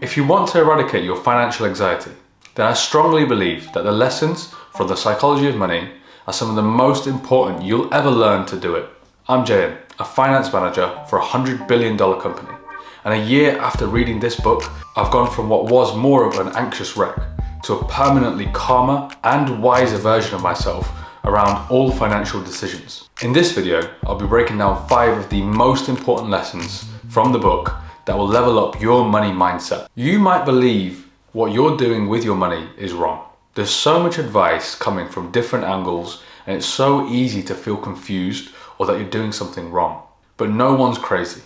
If you want to eradicate your financial anxiety, then I strongly believe that the lessons from the psychology of money are some of the most important you'll ever learn to do it. I'm Jayan, a finance manager for a $100 billion company. And a year after reading this book, I've gone from what was more of an anxious wreck to a permanently calmer and wiser version of myself around all financial decisions. In this video, I'll be breaking down 5 of the most important lessons from the book that will level up your money mindset. You might believe what you're doing with your money is wrong. There's so much advice coming from different angles, and it's so easy to feel confused or that you're doing something wrong. But no one's crazy.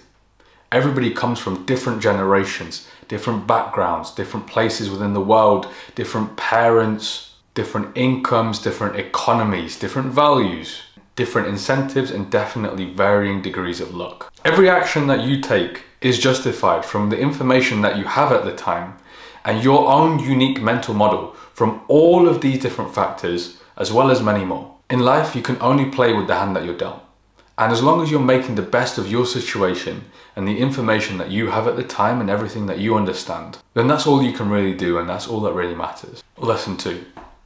Everybody comes from different generations, different backgrounds, different places within the world, different parents, different incomes, different economies, different values, different incentives, and definitely varying degrees of luck. Every action that you take is justified from the information that you have at the time and your own unique mental model from all of these different factors, as well as many more. In life, you can only play with the hand that you're dealt. And as long as you're making the best of your situation and the information that you have at the time and everything that you understand, then that's all you can really do, and that's all that really matters. Lesson 2.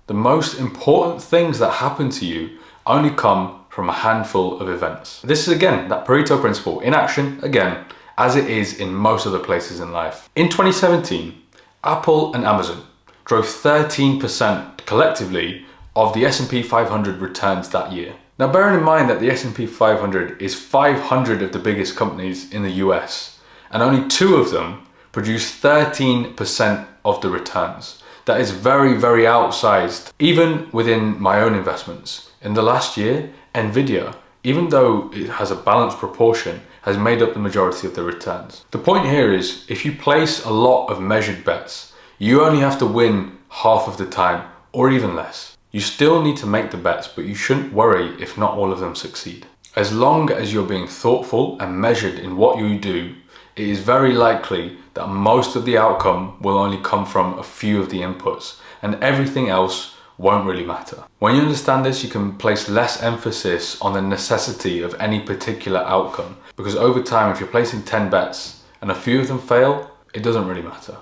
The most important things that happen to you only come from a handful of events. This is again that Pareto principle in action again, as it is in most other places in life. In 2017, Apple and Amazon drove 13% collectively of the S&P 500 returns that year. Now, bearing in mind that the S&P 500 is 500 of the biggest companies in the US, and only 2 of them produce 13% of the returns. That is very, very outsized. Even within my own investments, in the last year, Nvidia, even though it has a balanced proportion, has made up the majority of the returns. The point here is, if you place a lot of measured bets, you only have to win half of the time, or even less. You still need to make the bets, but you shouldn't worry if not all of them succeed. As long as you're being thoughtful and measured in what you do, it is very likely that most of the outcome will only come from a few of the inputs, and everything else won't really matter. When you understand this, you can place less emphasis on the necessity of any particular outcome, because over time, if you're placing 10 bets and a few of them fail, it doesn't really matter.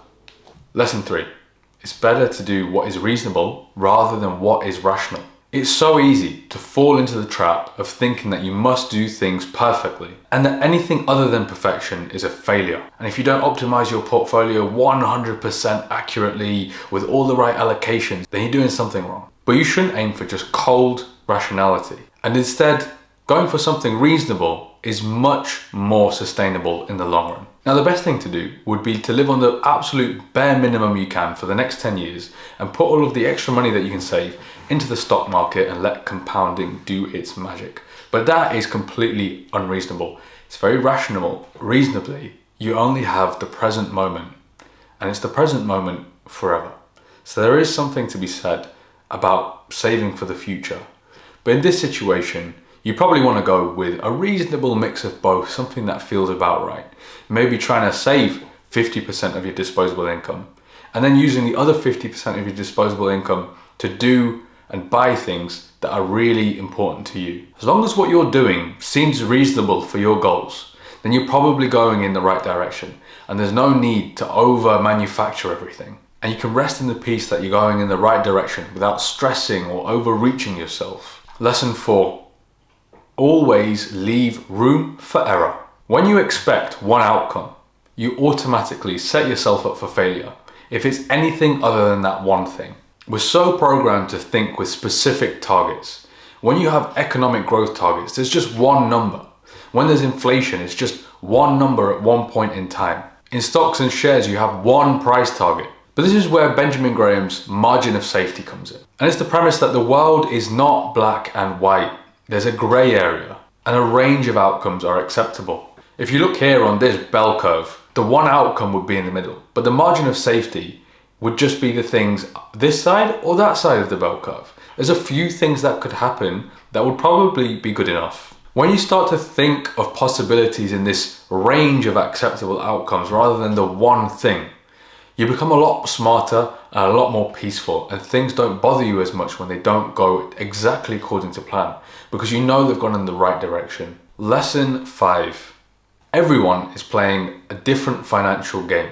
Lesson 3. It's better to do what is reasonable rather than what is rational. It's so easy to fall into the trap of thinking that you must do things perfectly and that anything other than perfection is a failure. And if you don't optimize your portfolio 100% accurately with all the right allocations, then you're doing something wrong. But you shouldn't aim for just cold rationality. And instead, going for something reasonable is much more sustainable in the long run. Now, the best thing to do would be to live on the absolute bare minimum you can for the next 10 years and put all of the extra money that you can save into the stock market and let compounding do its magic. But that is completely unreasonable. It's very rational. Reasonably, you only have the present moment, and it's the present moment forever. So there is something to be said about saving for the future. But in this situation, you probably want to go with a reasonable mix of both, something that feels about right. Maybe trying to save 50% of your disposable income, and then using the other 50% of your disposable income to do and buy things that are really important to you. As long as what you're doing seems reasonable for your goals, then you're probably going in the right direction, and there's no need to over-manufacture everything. And you can rest in the peace that you're going in the right direction without stressing or overreaching yourself. Lesson 4. Always leave room for error. When you expect one outcome, you automatically set yourself up for failure if it's anything other than that one thing. We're so programmed to think with specific targets. When you have economic growth targets, there's just one number. When there's inflation, it's just one number at one point in time. In stocks and shares, you have one price target. But this is where Benjamin Graham's margin of safety comes in. And it's the premise that the world is not black and white. There's a grey area, and a range of outcomes are acceptable. If you look here on this bell curve, the one outcome would be in the middle, but the margin of safety would just be the things this side or that side of the bell curve. There's a few things that could happen that would probably be good enough. When you start to think of possibilities in this range of acceptable outcomes rather than the one thing, you become a lot smarter and a lot more peaceful, and things don't bother you as much when they don't go exactly according to plan, because you know they've gone in the right direction. Lesson 5. Everyone is playing a different financial game.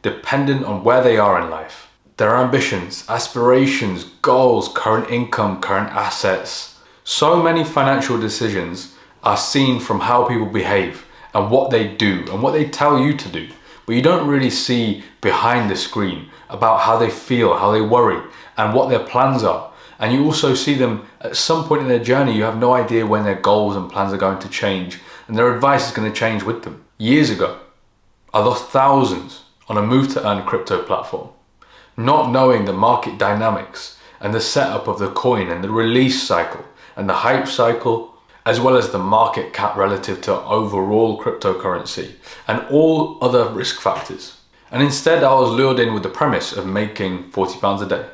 dependent on where they are in life. Their ambitions, aspirations, goals, current income, current assets. So many financial decisions are seen from how people behave and what they do and what they tell you to do. But you don't really see behind the screen about how they feel, how they worry, and what their plans are. And you also see them at some point in their journey. You have no idea when their goals and plans are going to change, and their advice is going to change with them. Years ago, I lost thousands on a move to earn crypto platform, not knowing the market dynamics and the setup of the coin and the release cycle and the hype cycle, as well as the market cap relative to overall cryptocurrency and all other risk factors. And instead I was lured in with the premise of making £40 a day,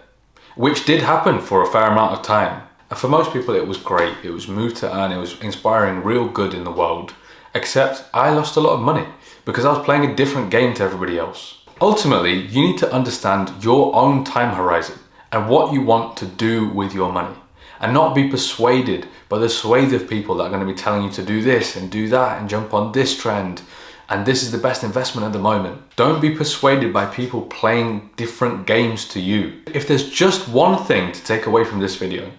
which did happen for a fair amount of time. And for most people it was great. It was move to earn, it was inspiring real good in the world, except I lost a lot of money because I was playing a different game to everybody else. Ultimately, you need to understand your own time horizon and what you want to do with your money, and not be persuaded by the swathe of people that are going to be telling you to do this and do that and jump on this trend and this is the best investment at the moment. Don't be persuaded by people playing different games to you. If there's just one thing to take away from this video,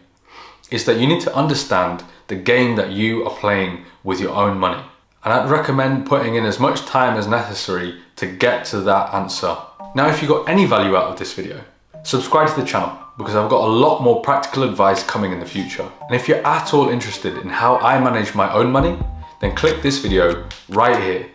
it's that you need to understand the game that you are playing with your own money. And I'd recommend putting in as much time as necessary to get to that answer. Now, if you got any value out of this video, subscribe to the channel because I've got a lot more practical advice coming in the future. And if you're at all interested in how I manage my own money, then click this video right here.